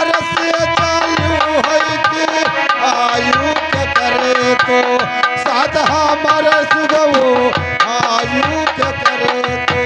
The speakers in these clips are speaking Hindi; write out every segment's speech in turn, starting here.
घर से चालू है कि आयु के करे तो साथ हमार सुगवो आयु के करे तो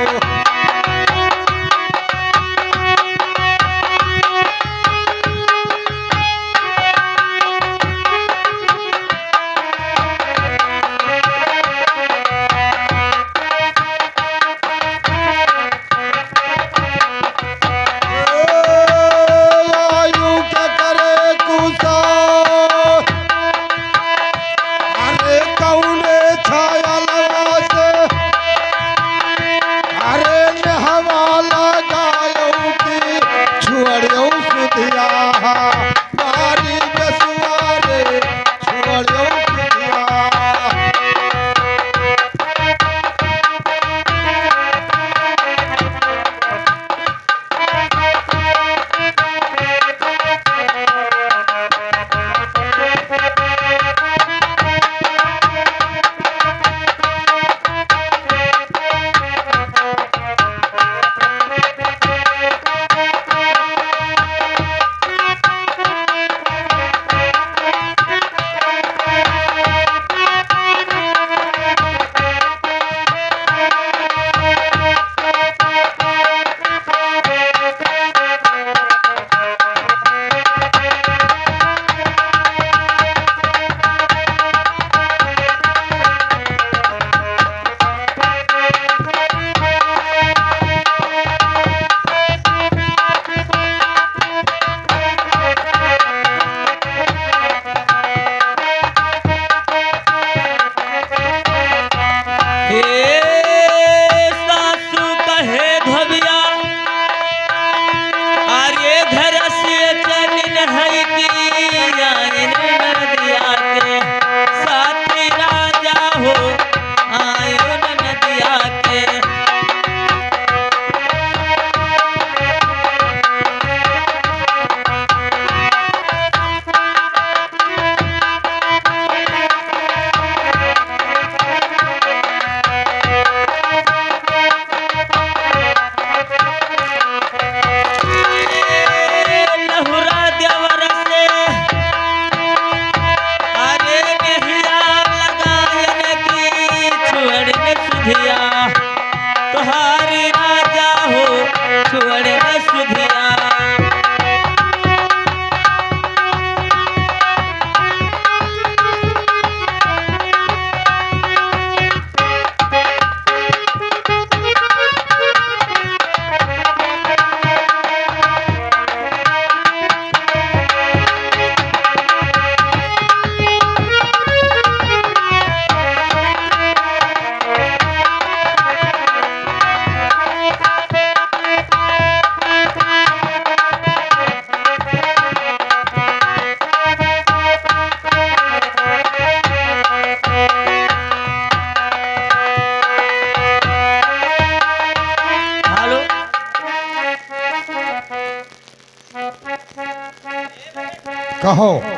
कहो घर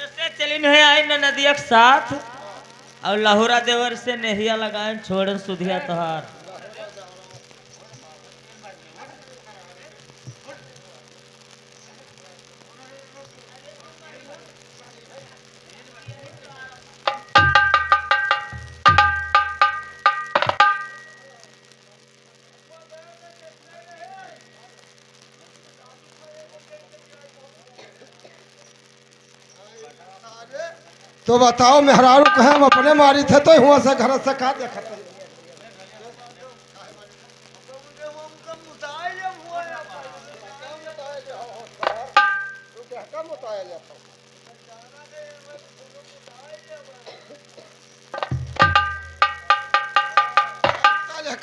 से चली नहीं आई न नदिया के साथ और लाहौरा देवर से नहिया लगाए छोड़न सुधिया तोहार। तो बताओ मेहरारू कहे हम अपने मारी थे तो हुआ से घर से का देखा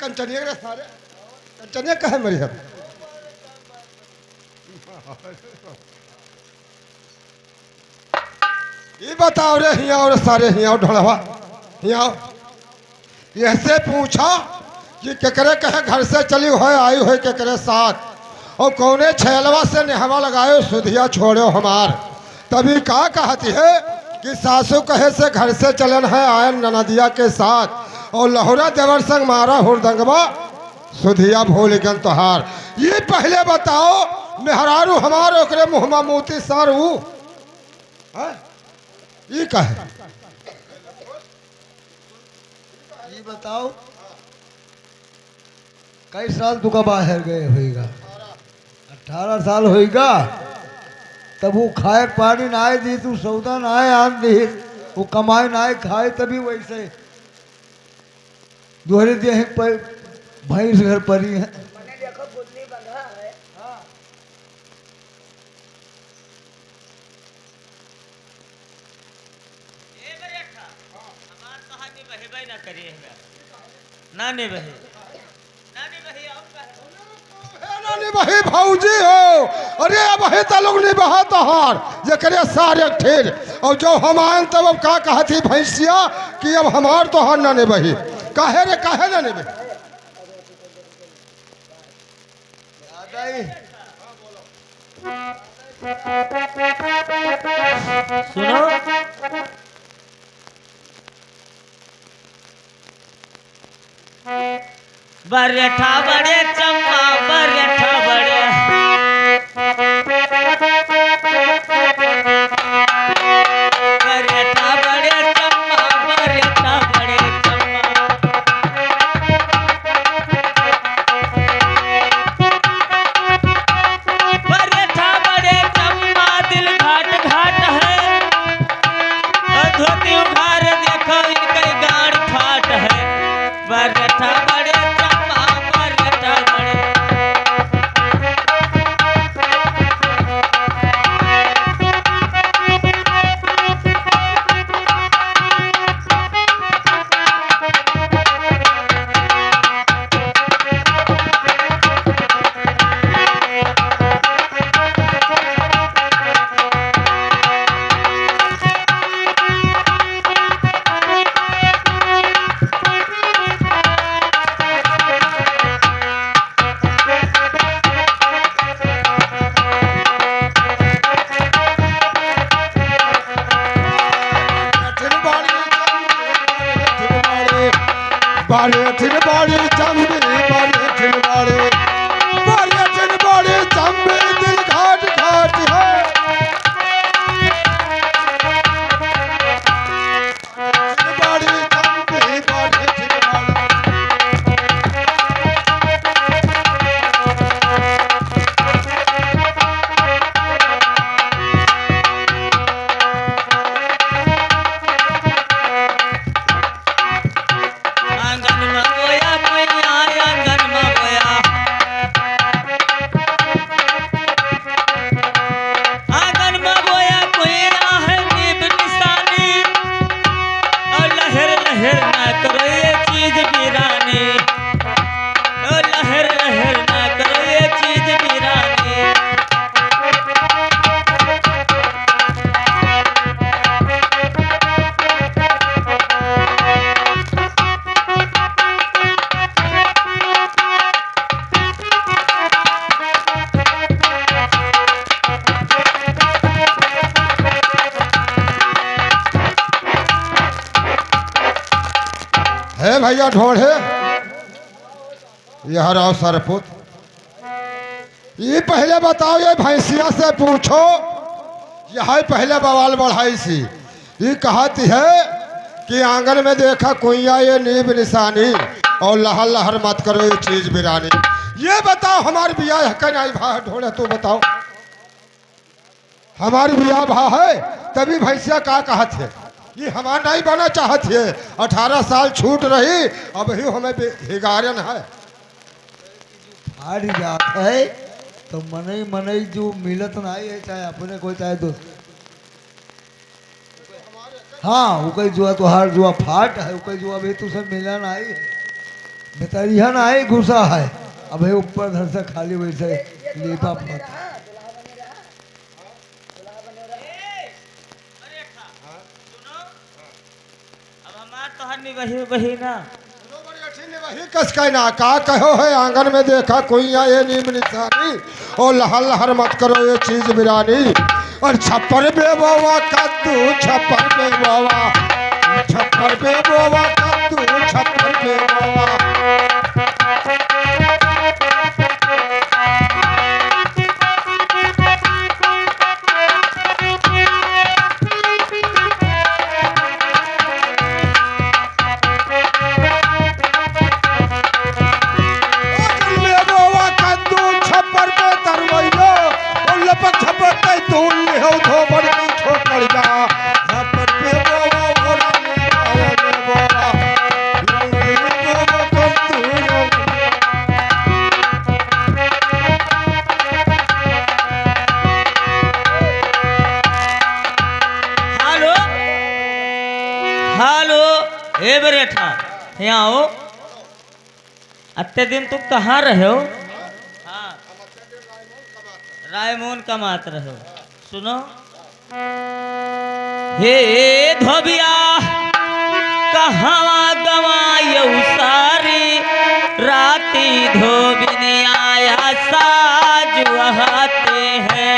कंचनिया रे सारे कंचनिया कहे मरी है ये बताओ रे हिया और सारे हिया ढोलवा हिया ऐसे पूछा कि केकरे कहे घर से चली हो आई हो केकरे साथ और कौने छैलवा से नेहवा लगायो सुधिया छोड़ो हमार। तभी का कहती है कि सासू कहे से घर से चलन है आयन ननदिया के साथ और लहुरा देवर संग मारा हुरदंगवा सुधिया भूल गन तोहार। ये पहले बताओ मेहरारू हमारे ओकरे मुहमा मोती सारू हैं? ई कहे ये बताओ कई साल तुका बाहर गए होएगा? 18 साल होएगा। तब वो खाए पानी ना आए दी, तू सौदा ना आए आन दी, वो कमाए ना आए खाए, तभी वैसे दोहरे दिए पर भैंस घर परी है। ना ने बहे और कहे नानी बही भौजी हो। अरे अब हे तलोग नहीं बहा तहार जे करे सारे ठेर और जो हम आए तब अब का कहती भैंसिया कि अब हमार तो हर नानी बही काहे रे काहे नानी बही याद आई? सुनो बरेठा बड़े चम्मा बरेठा बड़े बरेठा बड़े चम्मा बरेठा बड़े चम्मा बरेठा बड़े चम्मा दिल घाट घाट है और धोती उघार देखो इनके गाड़ फाट है बरेठा बड़े चम्मा बरेठा बड़े बारे थिन बाड़ी चंबी बारे थिन बाड़ी बारे थिन बाड़ी चंबी दिल घाट घाट है थिन बाड़ी चंबी बारे थिन बाड़ी आंगन में बोया कोई आया आंगन में बोया आंगन में बोया कोई है नीब निशानी और लहर लहर ना करो ये चीज वीरानी और लहर लहर ना करो ये चीज वीरानी है भैया ढोढ़े यह रहो सरपुत ये पहले बताओ ये भैंसिया से पूछो यह पहले बवाल बढ़ाई सी ये कहती है कि आंगन में देखा कुइया ये नीब निशानी और लहर लहर मत करो ये चीज बिरानी ये बताओ हमारे बिया है क्या नहीं भा ढोढ़े तू बताओ हमारी बिया भा है तभी भैंसिया का कहत है ये हमारा नहीं बना चाहती है 18 साल छूट रही अब ही हमें हिगारन है हार जात है तो मनई मनई जो मिलत नहीं है, चाहे अपने कोई चाहे दोस्त। हाँ वो कई जुआ तो हार जुआ फाट है, वो कई जुआ भी तुझसे मिला नहीं है, बेतरिया नहीं घुसा है, अब है ऊपर धर से खाली वैसे लेपा फट। वही वही ना वही कस कहना का कहो है आंगन में देखा कोई ये नीम निशानी और लहर लहर मत करो ये चीज बिरानी और छप्पर पे बोवा कद्दू छप्पर पे बोवा छप्पर पे बोवा कद्दू छप्पर पे बोवा ए बरेठा यहाँ आओ। अत्ते दिन तुम कहाँ रहे हो? हाँ रायमोन कमात रहे हो। सुनो हे धोबिया कहाँ गवायऊ सारी राती धोबिनी आया साज वहाते हैं।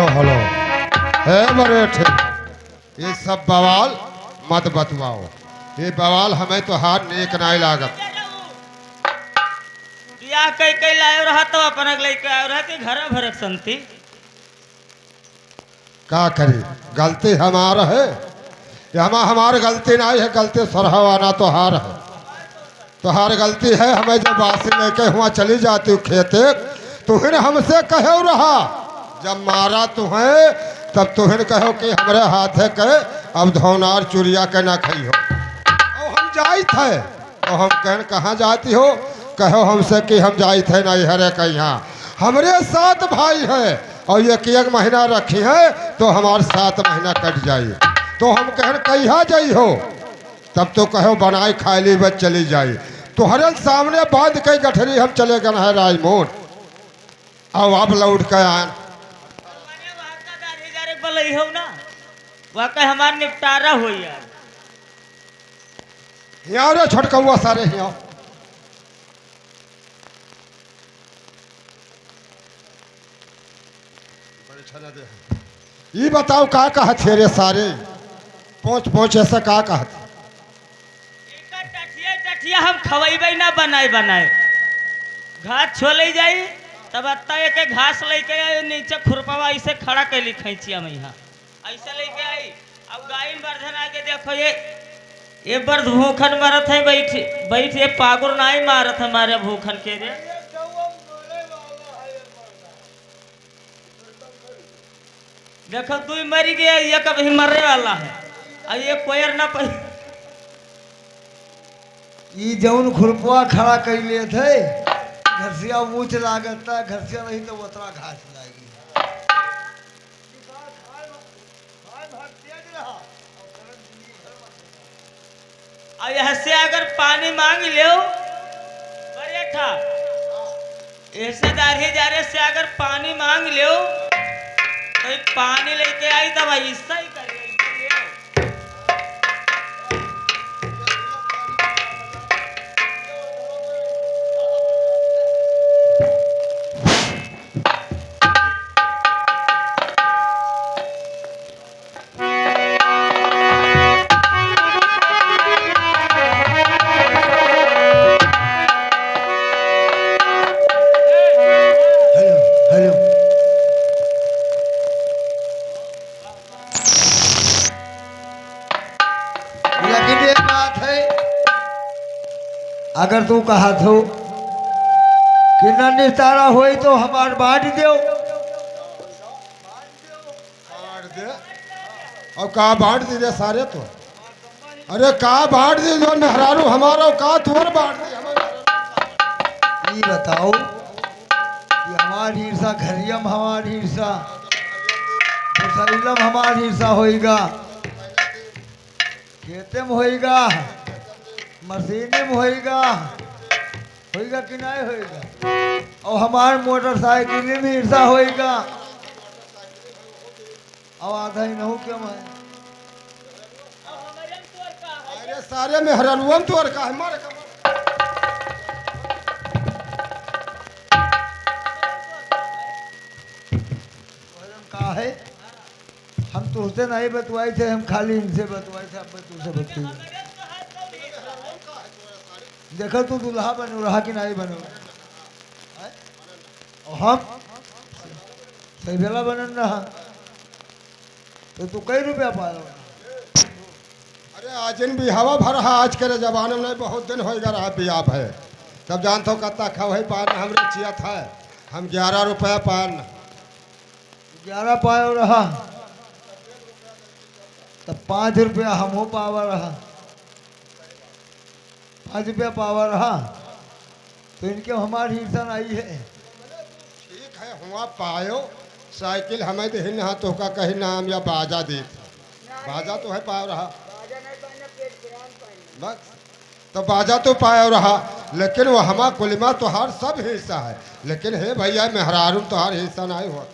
हेलो है बरेठे, ये सब बवाल मत बतवाओ। ये बवाल हमें तो हाथ नेक नहीं लागत। या कई कई लायो रहा तो अपन लेके आयो रहा कि घर भरक संती का करी, गलती हमारा है। हमारी गलती नहीं है, गलती सरहवाना तो हार है। तो हार गलती है। हमें जब बासी लेके हुआ चली जाती हूँ खेते, तुहिन हमसे कहो रहा, जब मारा तुम्हें तब तुहिन कहो कि हमारे हाथ है के अब धौनार चुरिया के ना खाई हो। और हम जाई थे तो हम कहन कहाँ जाती हो, कहो हमसे कि हम जाई थे नहीं हरे के यहाँ। हमारे 7 भाई है और ये एक महीना रखी है तो हमारे 7 महीना कट जाए। तो हम कहन कहाँ जाई हो, तब तो कहो बनाई खाई ली बस चली जाई। तो हरे सामने बांध के गठरी हम चले गए हैं राजमोहन। अब आप लौट के आए हो ना, वाकई हमार निपटारा हो यार। यहाँ रे छोटकौआ सारे यहाँ ये बताओ का कहा थे रे सारे पोंछ ऐसा का कहा थे? टठिया हम खवैबे ना बनाए बनाए घास छोले जाई तब अत्ता एक घास लेके आए नीचे खुरपावा ऐसे खड़ा कैली खैचिया में यहाँ ऐसे लेके आई। अब गाय वर्धन आगे देखो ये बर्द भूखन मरत है, बैठ बैठ ये पागुर ना ही मारत हमारे भूखन के रे। देखो तू मरी गया, ये कभी मरने वाला है और ये कोयर ना पै। ये जौन खुरपुआ खड़ा कर लिए थे, घरसिया ऊंच लागता, घरसिया नहीं तो उतना घास लागी। और यहाँ से अगर पानी मांग लो बरेठा, ऐसे दाढ़ी जारे से अगर पानी मांग लो कोई पानी लेके आई तब ऐसा ही करिए। हेलो हेलो लेकिन एक बात है, अगर तू कहा तो कि न निस्तारा होई तो हमार बांट दो। बांट दे। और का बांट दी सारे तो, अरे का बांट दी जो मेहरारू हमारा का तुअर बांट दी हमारे। ये बताओ कि हमार हिस्सा घरियम हमार हिस्सा मुसैलम हमार हिस्सा होएगा, खेते में होएगा, मशीने में होएगा, होएगा कि नहीं होएगा। और हमार मोटरसाइकिल में हिस्सा होएगा। और आधा ही नहीं क्यों है। अरे सारे मेहरारू तुअर का हमारे का का है। हम तुझसे नहीं बतवाए थे, हम खाली इनसे बतवाए थे। अब मैं तुझसे बतवाई। देखो तू दूल्हा बनो रहा कि नहीं बनो। हैं? और हम सही बेला बनन रहा। तो तू कई रुपया पाया। अरे आजिन भी हवा भर रहा आज के जमाने में बहुत दिन होएगा रहा बिया है। तब जानते हो कत्ता खा पान हमरे चिया था हम 11 रुपया पान 11 पाया रहा तब 5 रुपया हमो पावा रहा। 5 रुपया पावा रहा तो इनके हमारी हिस्सा नहीं है। ठीक है हुआ पायो साइकिल हमें तो हिन हाँ तो का कहीं नाम या बाजा दी बाजा तो है पायो रहा बस तो बाजा तो पायो रहा लेकिन वो हमा कुलिमा तोहार सब हिस्सा है लेकिन हे भैया मेहरारू तोहार हिस्सा नहीं हुआ।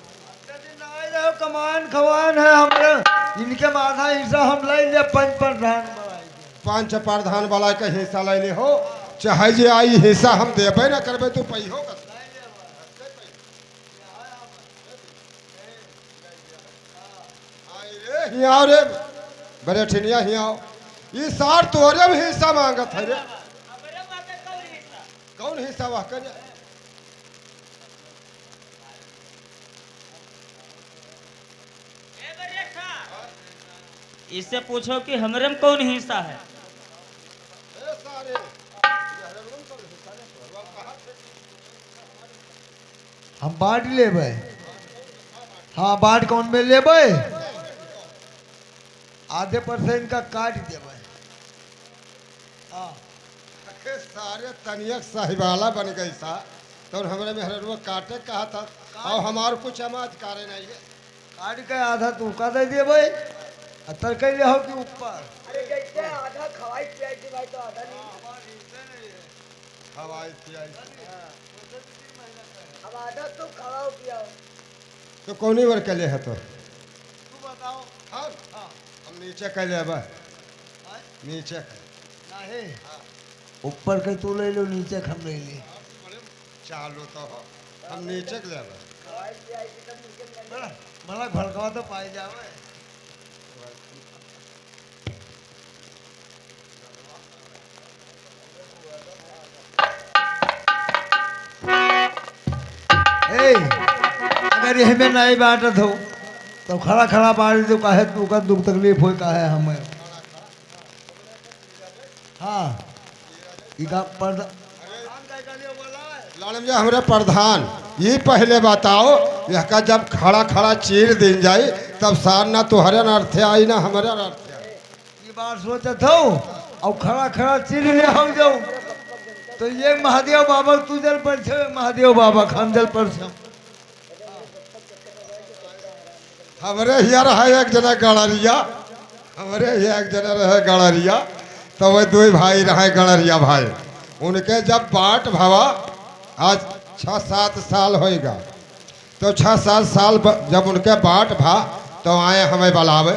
कमान खवान है हमारे इनके माथा हिस्सा हम ले ले पंच प्रधान वाला के हिस्सा ले ले हो चाहे जे आई हिस्सा हम देबे ना करबे तो पई हो हियाओ रे बड़े ठिनिया हियाओ ये सार तोरे भी हिस्सा मांगत है रे कौन हिस्सा वह कर इससे पूछो कि हमरे में कौन हिस्सा है। हम बांट लेबे। हाँ बांट कौन में लेबे आधे % का काट देबे। हाँ सारे तनियक साहिबाला बन गई सा तो हमरे में हर काटे कहा था और हमार कुछ अमाज कारे नहीं है काट के आधा तू का दे देबे आ तरकई ले हो कि ऊपर। अरे जैसे आधा खवाई पियाई थी भाई तो आधा नहीं हवाई पियाई अब आधा तो खवाओ पियाओ। तो कौनी वर के ले है तो तू बताओ। हम नीचे के ले नीचे नहीं ऊपर के तू ले लो नीचे हम ले ले। चालू तो हम नीचे के ले खवाई पियाई थी तब नीचे में मला भड़कवा तो पाई जावे। ए अगर यही में नहीं बांटत हो तो खड़ा खड़ा बांट दो काहे तू का दुख तकलीफ हो काहे हमें। हाँ इका पर लालम जी हमारे प्रधान ये पहले बताओ यह का जब खड़ा खड़ा चीर दिन जाए तब सार ना तुम्हारे अर्थ आई ना हमारे अर्थ आई। ये बात सोचत हो और खड़ा खड़ा चिर ले हम जाओ तो ये महादेव बाबा तू जल पर छे महादेव बाबा हम जल पर छे। हमारे हिया रहा एक जना गड़रिया हमारे हिया एक जना रहे गड़रिया तो वह दो भाई रहे गड़रिया भाई उनके जब बाट भवा आज 6-7 साल होएगा तो 6-7 साल जब उनके बाट भा तो आए हमें बुलावे,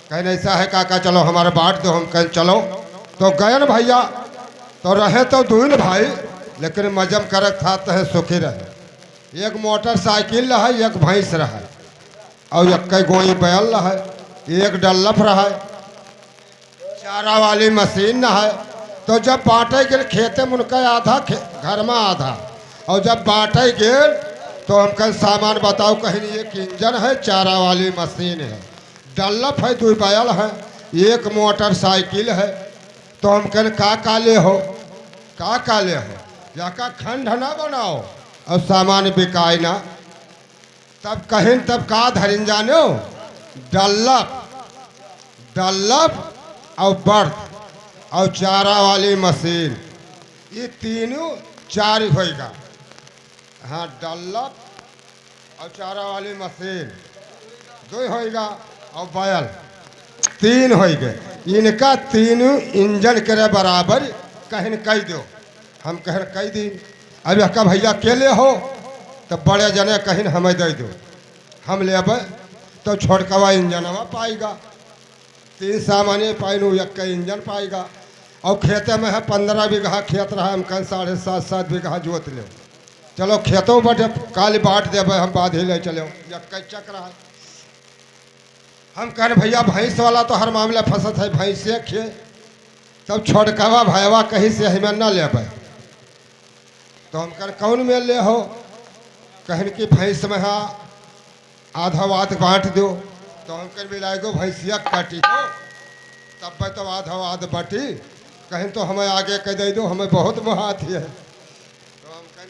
कहीं ऐसा है काका चलो हमारे बाट दो, हम कहीं चलो तो गए न भैया। तो रहे तो दून भाई, लेकिन मजम करत था तो सुखी रहे। एक मोटरसाइकिल रहे, एक भैंस रहे, और एक गोई बैल रहे, एक डल्लफ रहे, चारा वाली मशीन रहे। तो जब बांटे गेल खेते में उनका आधा घर में आधा, और जब बांटे गेल तो हम कहीं सामान बताओ, कहीं एक इंजन है, चारा वाली मशीन है, डल्लफ है, 2 बैल है, एक मोटरसाइकिल है। तो हम कहें का काले हो, का काले हो, या का खंड ना बनाओ और सामान बिकाए ना। तब कहीं तब का धरिन जानो, डल्लफ डल्लफ और बर्थ और चारा वाली मशीन, ये तीनों 4 होएगा। हाँ, डल्लफ और चारा वाली मशीन 2 होएगा, और बैल 3 हो गए। इनका तीनों इंजन करे बराबर कहीं कह दो, हम कहें कह दी। अब यह भैया अकेले हो तो बड़े जने कहीं हमें दे दो, हम लेब तो छोटकवा इंजनवा पाएगा, 3 सामान्य पाइनू एक इंजन पाएगा। और खेते में है 15 बीघा खेत रहा, हम कहीं 7.5-7 बीघा जोत ले, चलो खेतों बटे काली बाट देव, हम बाधी ले चलो, एक चक्र है। हम कहें भैया भैंस वाला तो हर मामले फंसत है, भैंस से खे, तब छोटकवा भैया कहीं से हमें न ले। तो हम कहें कौन में ले हो, कहें कि भैंस में हाँ आधा आध बांट दो। तो हम कहें मिलाएगो भैंसिया काटी हो, तब तो आधा आध बाटी, कहीं तो हमें आगे कह दे दो, हमें बहुत महात है। तो हम कहें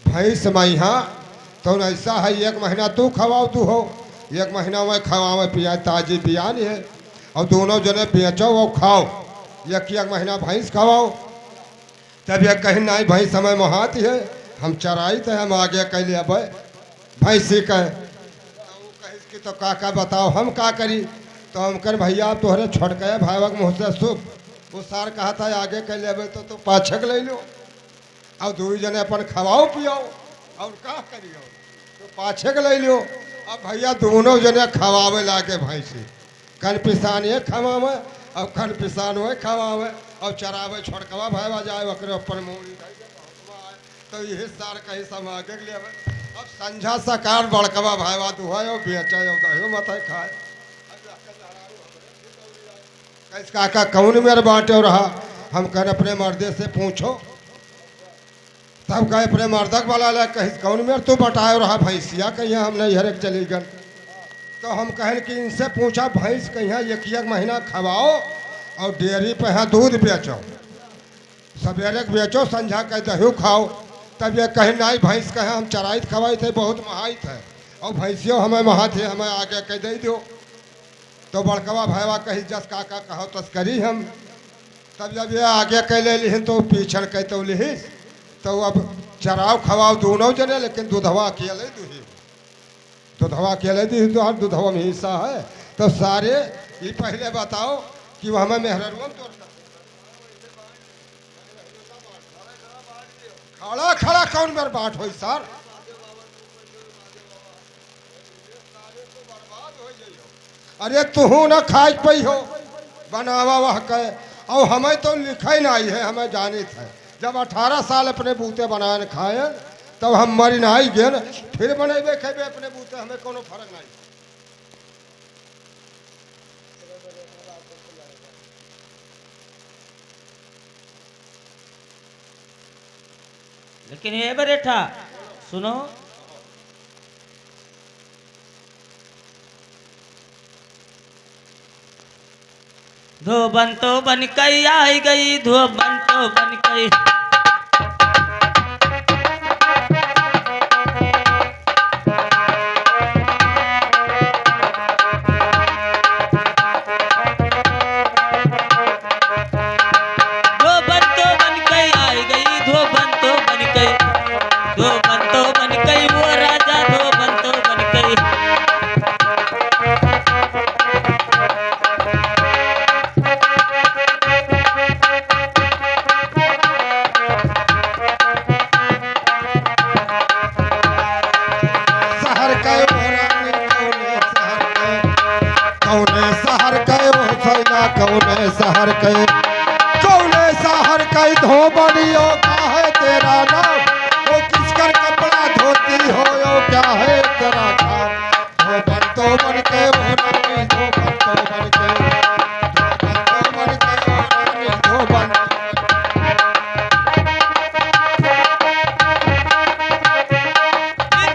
भैंस में यहाँ तो ऐसा है, 1 महीना तू खवाओ तू हो, 1 महीना में खवाओ पिया, ताजी बियान है, और दोनों जने बेचो और खाओ, 1 महीना भैंस खवाओ। तब ये कहीं नहीं भैंस हमें महात है, हम चराई थे, हम आगे कह लिया भाई भैंसी कह कि तो काका बताओ हम का करी। तो हम कर भैया तोहरे छोटके भाईवक मुँह से सुख, वो सार कहा था आगे कह ले तो पाछक ले लो, और 2 जने अपन खवाओ पियाओ, और का करियो तो पाछे के ले लियो। अब भैया दोनों जने खवावे लागे भैंसी, कन पिसान ये खवावे और कन पिसान वो खवावे, और चरावे छोटकवा भैया जाए ओकरे ऊपर मूड़ी तो यही सार कहीं सब आगे के लिए। अब संझा सकार बड़कवा भैया दुहाए और बेचे दही मत खाए। कैसे काका कौन मेरे बांटे रहा, हम कहें अपने मर्दे से पूछो। तब कहे अपने मर्दक वाला ले, कहीं कौन मेरे तू बटाए रहा भैंसिया, कहीं हम नहीं हर एक चली गन। तो हम कहें कि इनसे पूछा भैंस कहीं 1 महीना खवाओ और डेयरी पे यहाँ दूध बेचो, सवेरे बेचो, संझा कह दही खाओ। तब ये कहीं नहीं भैंस कहे हम चराई खवाई थे, बहुत महाई थे, और भैंसियों हमें महा थे, हमें आगे कह दे दो। तो बड़कवा भैया कही जस काका कहो तस्करी हम। तब जब ये आगे कह ले लिहिन तो पीछड़ कह तो लिहिस, तो अब चराव खवाओ दोनों जने, लेकिन दूधवा अकेले दूही, दूधवा अकेले दी तो हर दूधवा में हिस्सा है। तो सारे ये पहले बताओ कि वो हमें मेहररुआ तोड़ खड़ा खड़ा कौन मेरे बाट हो सर, अरे तू न खाई पई हो बनावा वह कहे, और हमें तो लिखा ही नहीं है, हमें जानी थे। जब 18 साल अपने बूते बनाए खाए तब हम मरी नहीं गए, फिर बनेबे खेबे अपने बूते, हमें कोनो फर्क नहीं। लेकिन ये बरेठा सुनो, धो बन तो बन कई आई गई, धो बन तो बन कई। कई धोबनियों का है तेरा नाम, वो किसकर कपड़ा धोती हो यो क्या है तेरा काम। धोबन तो बन के वो रानी, धोबन तो बन के, धोबन तो बन के वो रानी, धोबन।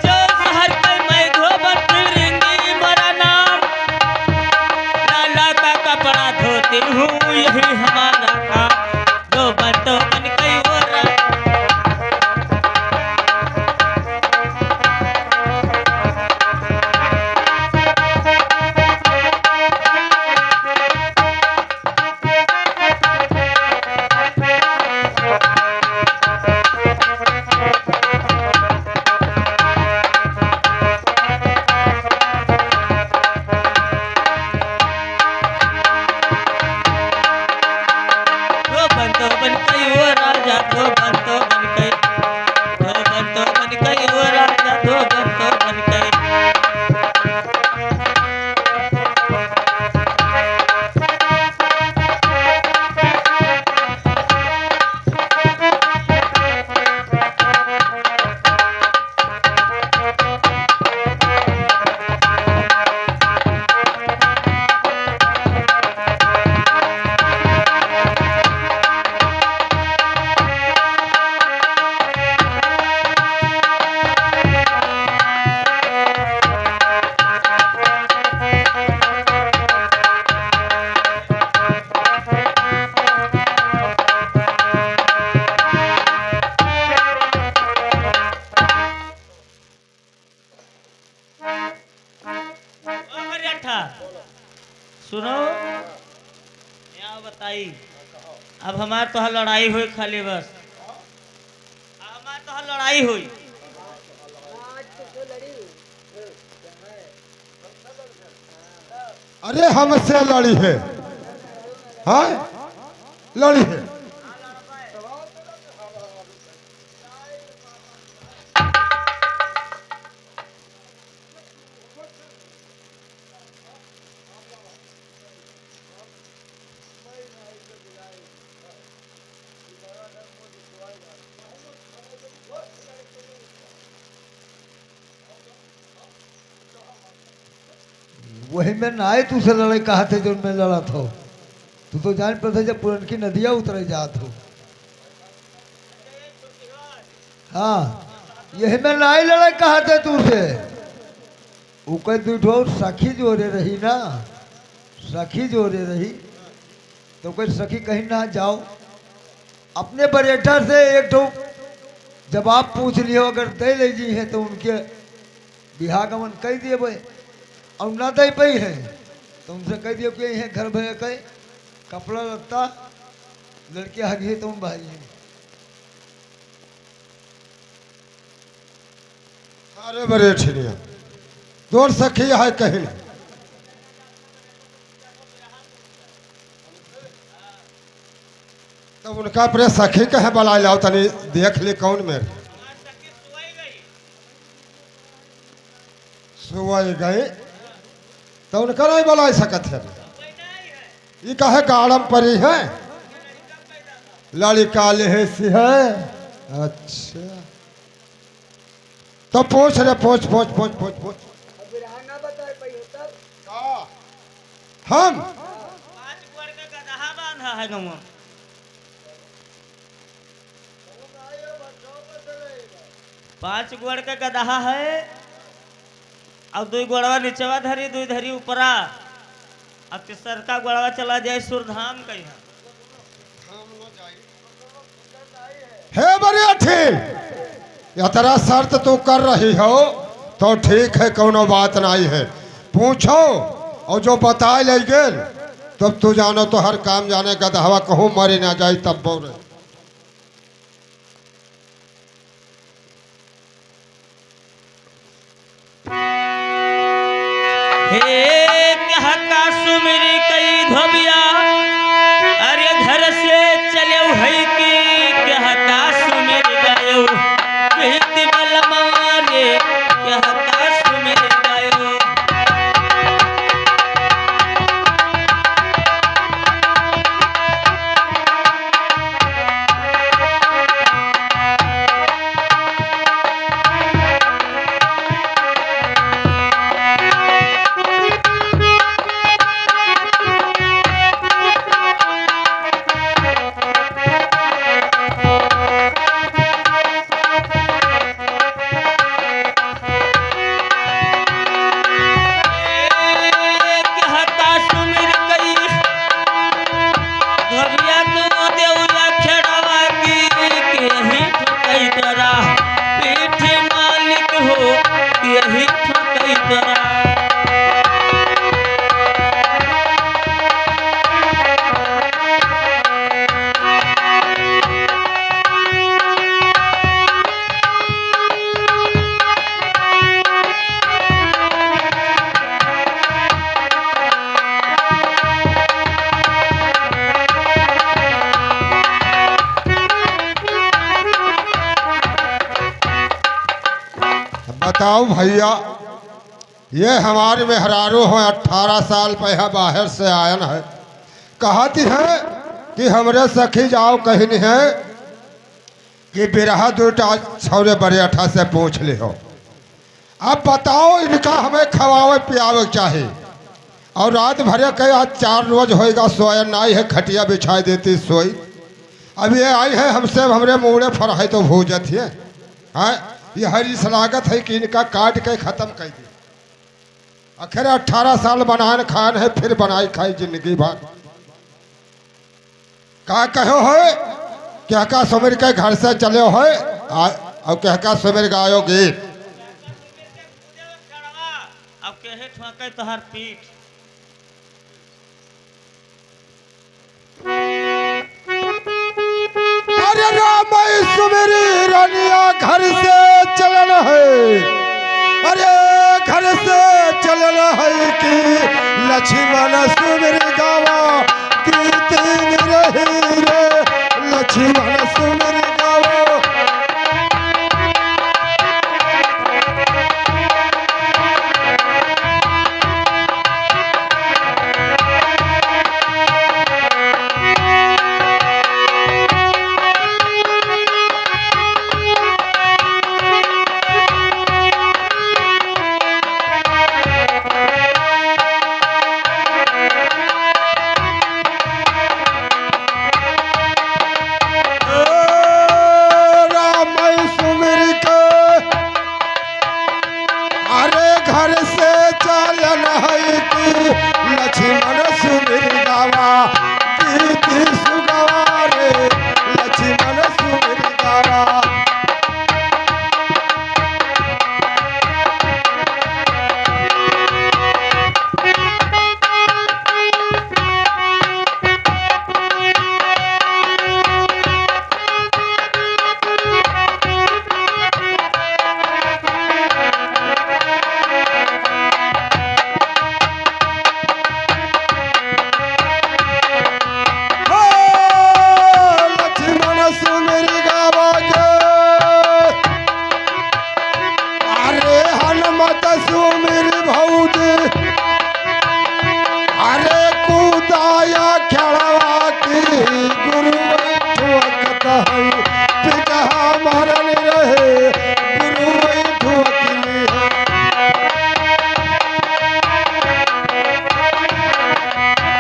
जो शहर के मैं धोबन फिरेंगी मेरा नाम, लाला का कपड़ा धोती हूँ यही हमारा काम। धोबन तो बन गई वो रानी। धोबन तो बन गई वो राजा, धोबन तो बन गई, धोबन तो बन गई वो राजा, धोबन तो बन गई। ओ मेरे अट्ठा, सुनो यहाँ बताई। अब हमार तो लड़ाई हुई खाली बस, अब हमार तो लड़ाई हुई। आज तो लड़ी अरे हमसे लड़ी है, हाँ लड़ी है। वही में नाय तू से लड़ाई कहा थे जो मैं लड़ा था। तू तो जान पड़ता जब पुरनकी नदिया उतरे जात हो। हाँ यही में नाई लड़ाई कहा थे तू से। वो कह दूठो सखी जोरे रही ना, सखी जोरे रही तो कोई सखी कहीं ना जाओ। अपने पर्यटन से एक ठो जवाब पूछ लियो, अगर दे ले जी है तो उनके बिहार गमन कह दिए भाई, और ना दे पाई है तो उनसे कह दियो कि यही घर भर कहे कपड़ा लत्ता लड़के हगी तो उन भाई हैं। अरे बड़े छिड़िया दूर सखी है कहीं नहीं। तो उनका अपने सखी कहे बुला लाओ तनी देख ली कौन मेरे सुबह गए तो उनका नहीं बुला सकत है। ये कहे गाड़म परी है लड़का ले सी है। अच्छा तो पूछ रे पूछ पूछ पूछ पूछ पूछ अब बिरहाना बताए पई होता हम 5 गोड़ का गदहा बांधा है गाँव में। पांच गोड़ का गदहा है और 2 गोड़वा नीचवा धरी 2 धरी ऊपरा। अब तीसर का गोड़वा चला जाए सुरधाम कहीं। हे बड़े ठीक या तेरा शर्त तू कर रही हो तो ठीक है, कोनो बात नहीं है। पूछो और जो बताए ले गेल तब तू जानो तो हर काम जाने का दहवा कहूँ मरी ना जाए तब बोले। हे क्या का सुमिरी कई धोबिया, अरे घर से चले है कि क्या का सुमिर गयो कहती बलमा रे क्या का सुमिर गयो। बताओ भैया, ये हमारे मेहरारू हो 18 साल पहले बाहर से आयन है, कहती है कि हमरे सखी जाओ कहीं नहीं है कि बिरहा दूटा छौरे बड़े अठा से पूछ ले हो। अब बताओ इनका हमें खवावे पियावे चाहिए, और रात भरे के आज 4 रोज होएगा सोया नाई है, खटिया बिछा देती सोई। अब ये आई है हमसे हमरे मुँहे फर है तो भूजत है। हाँ, ये हरी सलागत है कि इनका काट के ख़त्म कर दी। आखिर 18 साल बनान खान है, फिर बनाई खाई जिंदगी भर। का कहो है क्या का सुमिर के घर से चले हो और क्या का सुमिर गायो गीत। अब कहे ठोके तोहर पीठ। अरे राम सुमेरी रानिया घर से चलन है, अरे घर से चलन है कि लक्ष्मण सुमेरी गावा कीर्ति रही रे लक्ष्मण